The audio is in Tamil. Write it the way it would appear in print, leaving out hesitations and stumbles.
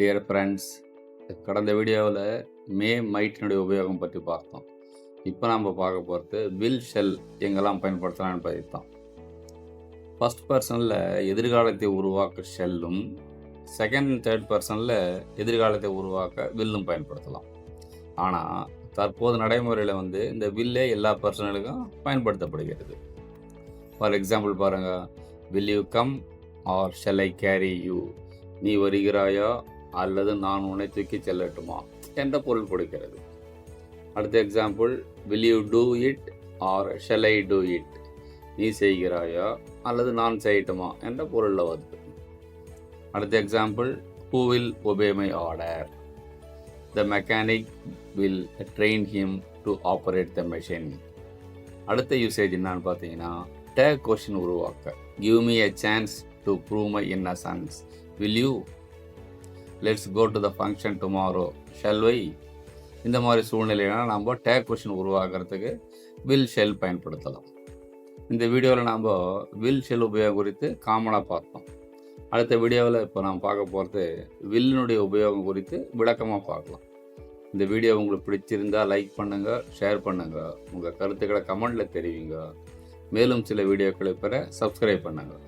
டியர் ஃப்ரெண்ட்ஸ், கடந்த வீடியோவில் மைட்டினுடைய உபயோகம் பற்றி பார்த்தோம். இப்போ நாம் பார்க்க போகிறது வில் ஷெல் எங்கெல்லாம் பயன்படுத்தலாம்னு பார்த்தோம். ஃபர்ஸ்ட் பர்சனில் எதிர்காலத்தை உருவாக்க ஷெல்லும், செகண்ட் தேர்ட் பர்சனில் எதிர்காலத்தை உருவாக்க வில்லும் பயன்படுத்தலாம். ஆனால் தற்போது நடைமுறையில் இந்த வில்லே எல்லா பர்சனலுக்கும் பயன்படுத்தப்படுகிறது. ஃபார் எக்ஸாம்பிள் பாருங்கள், will you come or shall I carry you, நீ வருகிறாயா அல்லது நான் உன்னை தூக்கி செல்லட்டுமா என்ற பொருள் கொடுக்கிறது. அடுத்த example, will you do it or shall I do it, நீ செய்கிறாயா அல்லது நான் செய்யட்டுமா என்ற பொருளில் வருது. அடுத்த example, who will obey my order, the mechanic will train him to operate the machine. அடுத்த யூசேஜ் என்னன்னு பார்த்தீங்கன்னா, டேக் கொஸ்டின் உருவாக்க, give me a chance to prove my innocence, will you, let's go to the function tomorrow, shall we. இந்த மாதிரி சூழ்நிலையினால் நம்ம டேக் கொஸ்டின் உருவாக்குறதுக்கு வில் ஷெல் பயன்படுத்தலாம். இந்த வீடியோவில் நாம் வில் ஷெல் உபயோகம் குறித்து காமனாக பார்த்தோம். அடுத்த வீடியோவில் இப்போ நாம் பார்க்க போகிறது வில்லினுடைய உபயோகம் குறித்து விளக்கமாக பார்க்கலாம். இந்த வீடியோ உங்களுக்கு பிடிச்சிருந்தால் லைக் பண்ணுங்கள், ஷேர் பண்ணுங்கள், உங்கள் கருத்துக்களை கமெண்டில் தெரிவிங்க. மேலும் சில வீடியோக்களை பெற சப்ஸ்கிரைப் பண்ணுங்கள்.